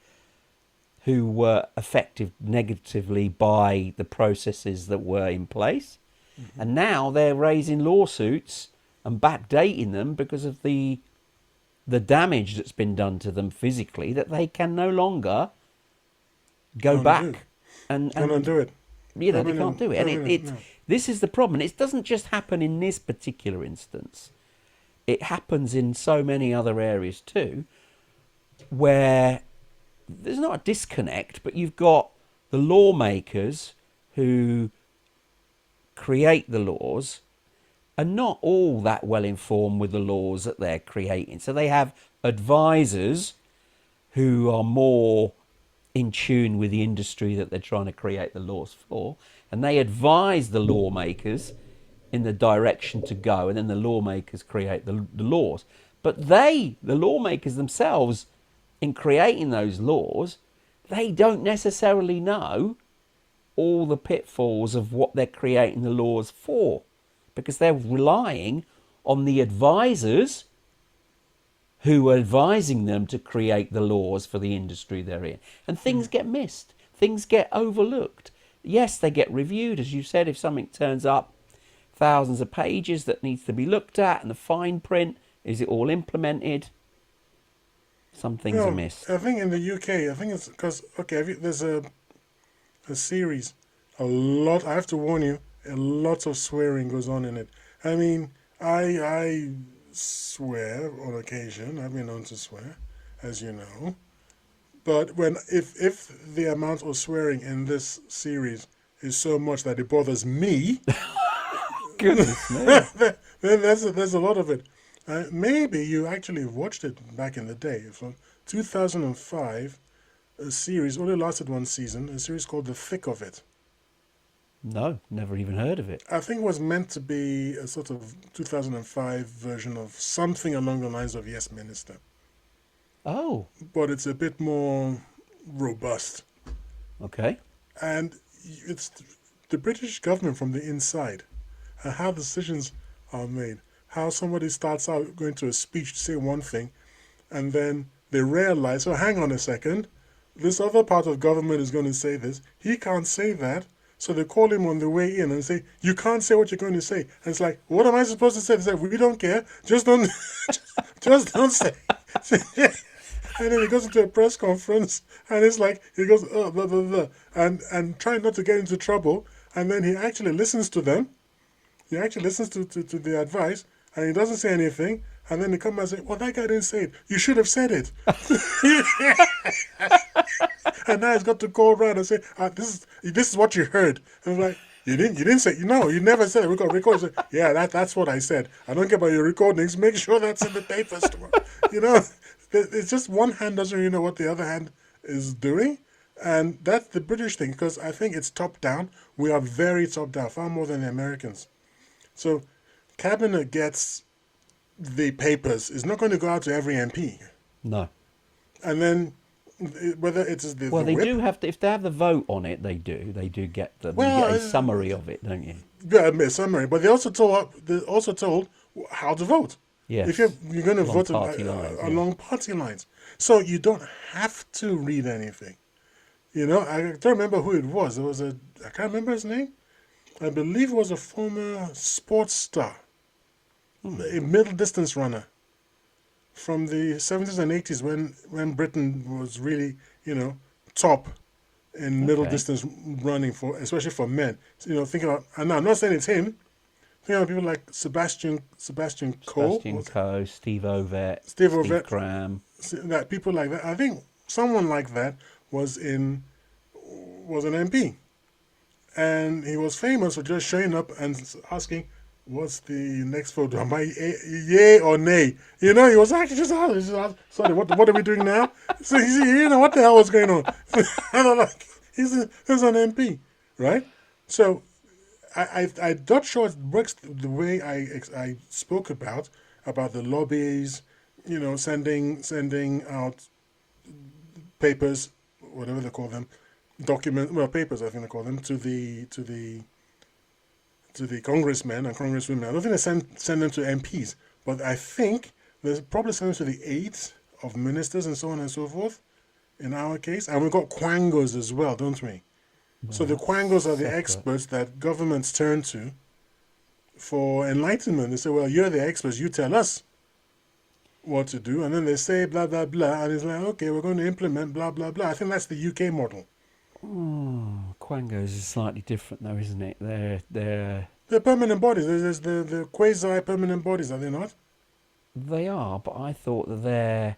who were affected negatively by the processes that were in place. Mm-hmm. And now they're raising lawsuits and backdating them because of the damage that's been done to them physically, that they can no longer go back and undo it. They can't do it. And this is the problem. It doesn't just happen in this particular instance. It happens in so many other areas too, where there's not a disconnect, but you've got the lawmakers who create the laws are not all that well informed with the laws that they're creating. So they have advisors who are more in tune with the industry that they're trying to create the laws for, and they advise the lawmakers in the direction to go, and then the lawmakers create the laws. But the lawmakers themselves, in creating those laws, they don't necessarily know all the pitfalls of what they're creating the laws for, because they're relying on the advisors who are advising them to create the laws for the industry they're in. And things get missed. Things get overlooked. Yes, they get reviewed. As you said, if something turns up, thousands of pages that needs to be looked at, and the fine print, is it all implemented? Some things are missed. I think in the UK, I think it's because, there's a series, I have to warn you, a lot of swearing goes on in it. I mean, I swear on occasion. I've been known to swear, as you know. But if the amount of swearing in this series is so much that it bothers me, goodness me, then there's a lot of it. Maybe you actually watched it back in the day. From 2005, a series only lasted one season. A series called The Thick of It. No, never even heard of it. I think it was meant to be a sort of 2005 version of something along the lines of Yes, Minister. Oh. But it's a bit more robust. Okay. And it's the British government from the inside, and how decisions are made. How somebody starts out going to a speech to say one thing, and then they realize, oh, hang on a second, this other part of government is going to say this. He can't say that. So they call him on the way in and say, you can't say what you're going to say. And it's like, what am I supposed to say? They say, we don't care. Just don't, just don't say. And then he goes into a press conference, and it's like, he goes, oh, blah, blah, blah, and trying not to get into trouble. And then he actually listens to them. He actually listens to the advice, and he doesn't say anything. And then they come and say, well, that guy didn't say it. You should have said it. And now he's got to go around and say, this is what you heard. And I'm like, you didn't say, no, you never said it. We got recorded. Say, yeah, that's what I said. I don't care about your recordings. Make sure that's in the papers tomorrow. It's just one hand doesn't really know what the other hand is doing. And that's the British thing, because I think it's top down. We are very top down, far more than the Americans. So Cabinet gets the papers. It's not going to go out to every MP. No. And then whether it's the well, they whip, do have to. If they have the vote on it, they do get them. You get a summary of it, don't you? Yeah, a summary. But they also told how to vote. Yes. If you're going to vote along party lines, so you don't have to read anything. I don't remember who it was. I can't remember his name. I believe it was a former sports star. a middle distance runner from the 70s and 80s when Britain was really, top in middle Okay. distance running for, especially for men. So, think about, and I'm not saying it's him. Think about people like Sebastian Coe, Sebastian Coe, Steve Ovett, Steve Steve Ovett, Graham. that people like that. I think someone like that was an MP, and he was famous for just showing up and asking, "What's the next photo? Am I yay or nay?" He was actually just asking, "Sorry, what are we doing now?" So what the hell was going on? And I'm like, he's an MP, right? So I'm not sure it works the way I spoke about the lobbies, sending out papers, whatever they call them, papers I think they call them, to the congressmen and congresswomen. I don't think they send them to MPs, but I think they probably send them to the aides of ministers and so on and so forth. In our case, and we've got quangos as well, don't we? So Well, the that's quangos are the separate. experts that governments turn to for enlightenment. They say, "Well, you're the experts. You tell us what to do," and then they say blah blah blah, and it's like, "Okay, we're going to implement blah blah blah." I think that's the UK model. Quangos is slightly different, though, isn't it? They're They're permanent bodies. There's the quasi permanent bodies, are they not? they are, but I thought that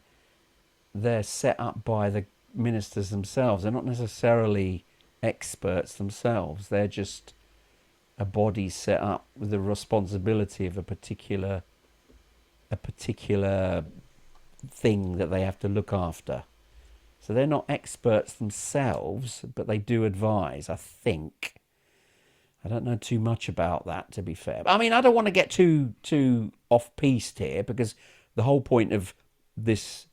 they're set up by the ministers themselves. They're not necessarily experts themselves. They're just a body set up with the responsibility of a particular thing that they have to look after. So they're not experts themselves, but they do advise, I think. I don't know too much about that, to be fair. I mean, I don't want to get too off piste here, because the whole point of this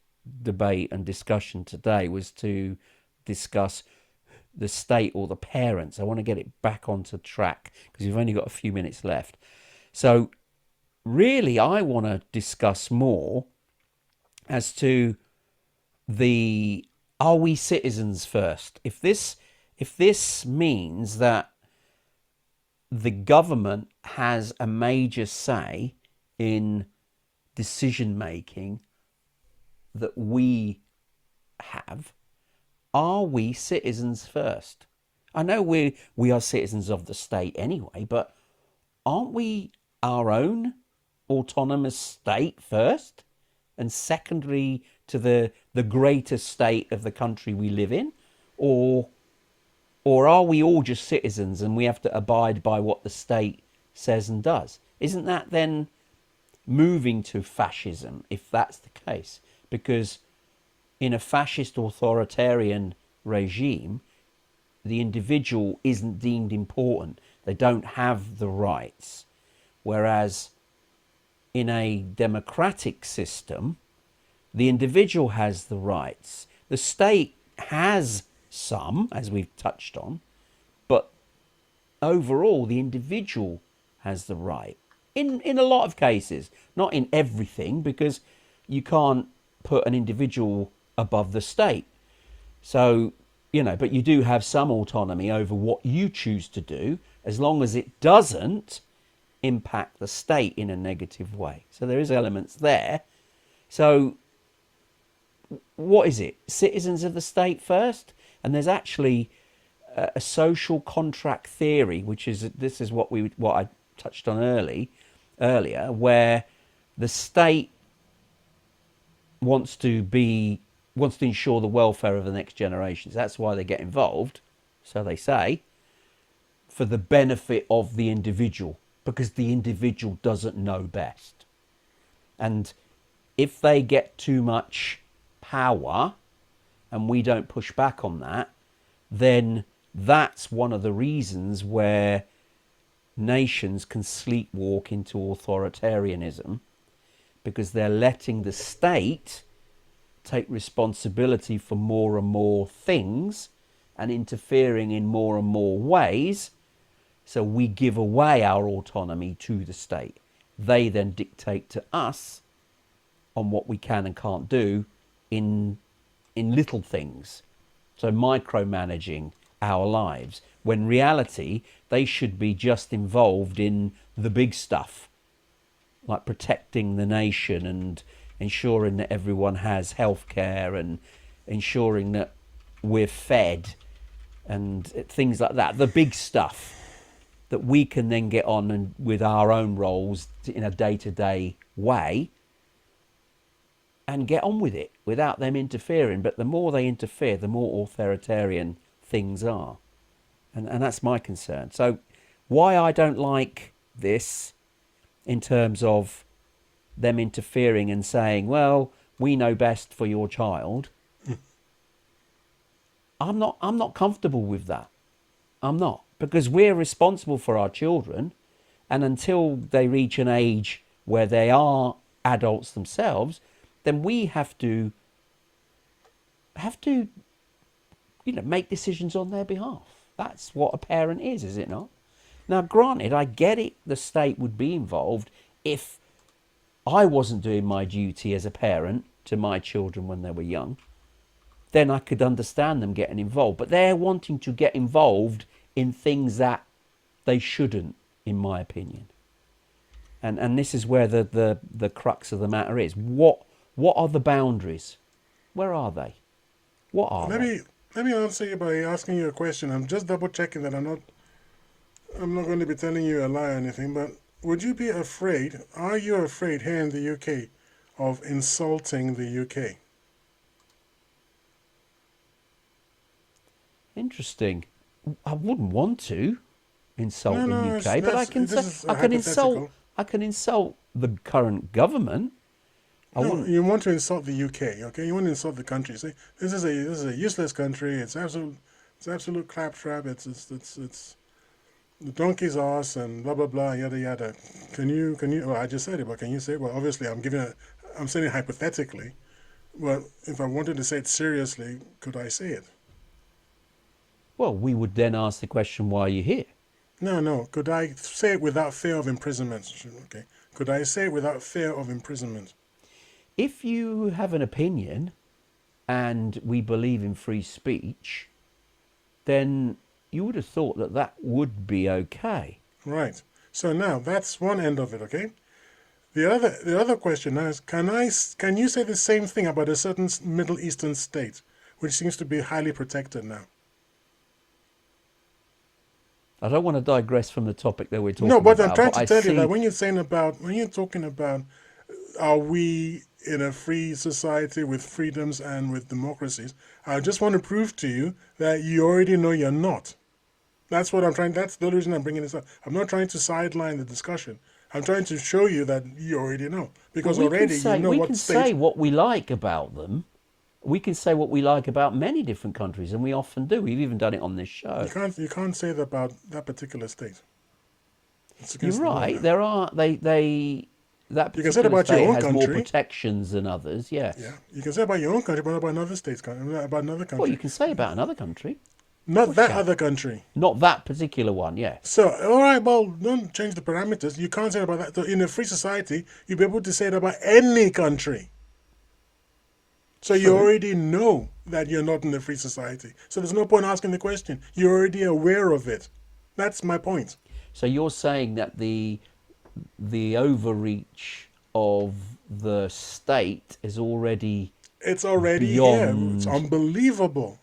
debate and discussion today was to discuss the state or the parents. I want to get it back onto track because we've only got a few minutes left. So really, I want to discuss more as to the are we citizens first? If this means that the government has a major say in decision making that we have, are we citizens first? I know we are citizens of the state anyway, but aren't we our own autonomous state first, and secondary to the greater state of the country we live in? Or are we all just citizens and we have to abide by what the state says and does? Isn't that then moving to fascism, if that's the case? Because in a fascist authoritarian regime, the individual isn't deemed important. They don't have the rights. Whereas in a democratic system, the individual has the rights. The state has some, as we've touched on, but overall, the individual has the right. In a lot of cases, not in everything, because you can't put an individual above the state. So, but you do have some autonomy over what you choose to do, as long as it doesn't impact the state in a negative way. So there is elements there. So what is it? Citizens of the state first? And there's actually a social contract theory, which is what I touched on earlier, where the state wants to ensure the welfare of the next generations. That's why they get involved, so they say, for the benefit of the individual, because the individual doesn't know best. And if they get too much power and we don't push back on that, then that's one of the reasons where nations can sleepwalk into authoritarianism, because they're letting the state take responsibility for more and more things and interfering in more and more ways. So we give away our autonomy to the state. They then dictate to us on what we can and can't do in little things. So micromanaging our lives, when reality, they should be just involved in the big stuff. like protecting the nation and ensuring that everyone has healthcare and ensuring that we're fed and things like that. The big stuff that we can then get on and with our own roles in a day-to-day way and get on with it without them interfering. But the more they interfere, the more authoritarian things are. And that's my concern. So why I don't like this in terms of them interfering and saying, well, we know best for your child. I'm not comfortable with that. I'm not, because we're responsible for our children, and until they reach an age where they are adults themselves, then we have to make decisions on their behalf. That's what a parent is it not? Now, granted, I get it, the state would be involved if I wasn't doing my duty as a parent to my children when they were young. Then I could understand them getting involved. But they're wanting to get involved in things that they shouldn't, in my opinion. And this is where the crux of the matter is. What are the boundaries? Where are they? What are they? Let me answer you by asking you a question. I'm just double checking that I'm not going to be telling you a lie or anything, but would you be afraid, are you afraid here in the UK of insulting the UK? Interesting. I wouldn't want to insult No, the UK, but I can insult the current government. No, you want to insult the UK, okay? You want to insult the country. Say this is a useless country. It's absolute claptrap. It's the donkey's ass and blah blah blah yada yada. Can you? Well, I just said it, but can you say? Well, obviously, I'm saying it hypothetically. But if I wanted to say it seriously, could I say it? Well, we would then ask the question, why are you here? No. Could I say it without fear of imprisonment? Okay. Could I say it without fear of imprisonment? If you have an opinion and we believe in free speech, then you would have thought that would be okay. Right. So now that's one end of it, okay? The other question now is, can you say the same thing about a certain Middle Eastern state, which seems to be highly protected now? I don't want to digress from the topic that we're talking about. No, but about, I'm trying to tell you that when you're talking about, are we in a free society with freedoms and with democracies, I just want to prove to you that you already know you're not. That's what I'm trying. That's the reason I'm bringing this up. I'm not trying to sideline the discussion. I'm trying to show you that you already know, because already you know what state. We can say what we like about them. We can say what we like about many different countries, and we often do. We've even done it on this show. You can't say that about that particular state. You're right. There are that you can say about your own has country. More protections than others. Yes. Yeah. You can say about your own country, but about another state, about another country. Well, you can say about another country. Not that other country. Not that particular one, yeah. So, all right, well, don't change the parameters. You can't say it about that. So in a free society, you'll be able to say it about any country. So you already know that you're not in a free society. So there's no point asking the question. You're already aware of it. That's my point. So you're saying that the overreach of the state is already beyond... here. It's unbelievable.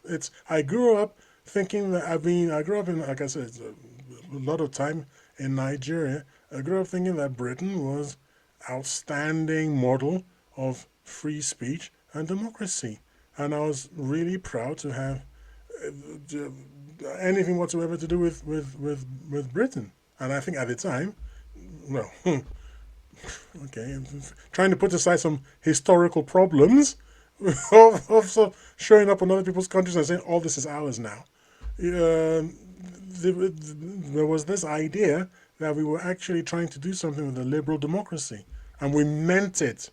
I grew up thinking that, I grew up in, like I said, a lot of time in Nigeria. I grew up thinking that Britain was outstanding model of free speech and democracy. And I was really proud to have anything whatsoever to do with Britain. And I think at the time, well, okay, trying to put aside some historical problems of showing up on other people's countries and saying, all this is ours now. There was this idea that we were actually trying to do something with a liberal democracy. And we meant it.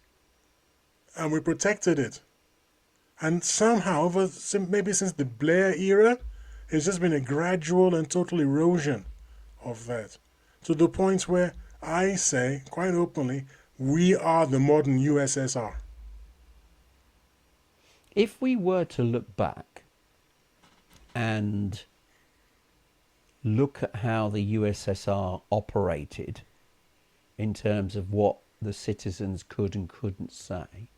And we protected it. And somehow, maybe since the Blair era, it's just been a gradual and total erosion of that. To the point where I say, quite openly, we are the modern USSR. If we were to look back and look at how the USSR operated in terms of what the citizens could and couldn't say,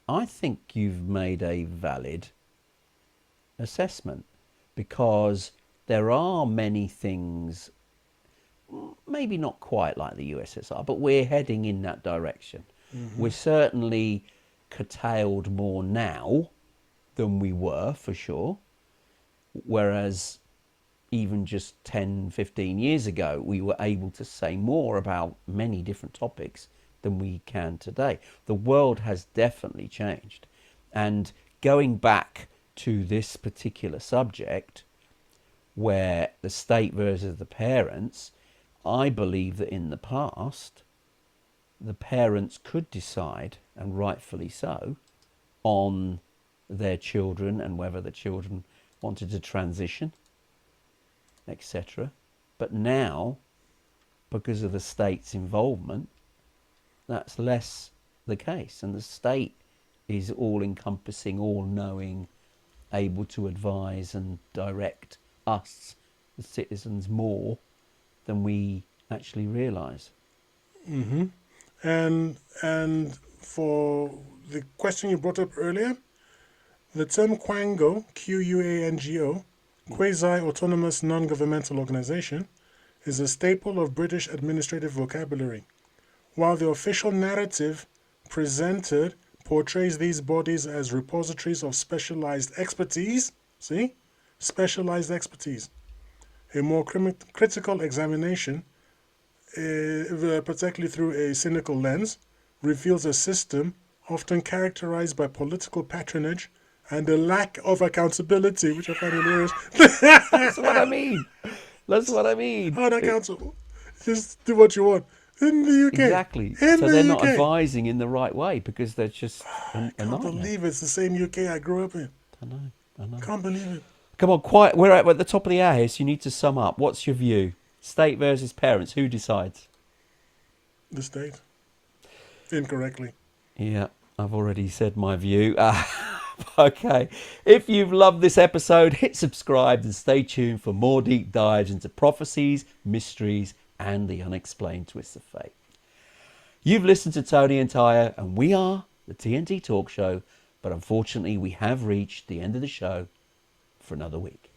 I think you've made a valid assessment, because there are many things, maybe not quite like the USSR, but we're heading in that direction. We're certainly curtailed more now than we were, for sure. Whereas even just 10, 15 years ago, we were able to say more about many different topics than we can today. The world has definitely changed. And going back to this particular subject, where the state versus the parents, I believe that in the past, the parents could decide, and rightfully so, on their children and whether the children wanted to transition, etc. But now, because of the state's involvement, that's less the case. And the state is all-encompassing, all-knowing, able to advise and direct us, the citizens, more than we actually realise. And for the question you brought up earlier, the term Quango, Quango, quasi-autonomous non-governmental organization, is a staple of British administrative vocabulary, while the official narrative presented portrays these bodies as repositories of specialized expertise. See? Specialized expertise. A more critical examination, particularly through a cynical lens, reveals a system often characterized by political patronage and a lack of accountability, which I find hilarious. That's what I mean. That's what I mean. How accountable? Just do what you want. In the UK. Exactly. In so the they're UK. not advising in the right way, because they're just I can't believe it's the same UK I grew up in. I know. Can't believe it. Come on, we're at the top of the hour here, so you need to sum up. What's your view? State versus parents, who decides? The state. Incorrectly. Yeah, I've already said my view. Okay, if you've loved this episode, hit subscribe and stay tuned for more deep dives into prophecies, mysteries, and the unexplained twists of fate. You've listened to Tony and Tyre, and we are the TNT Talk Show, but unfortunately we have reached the end of the show for another week.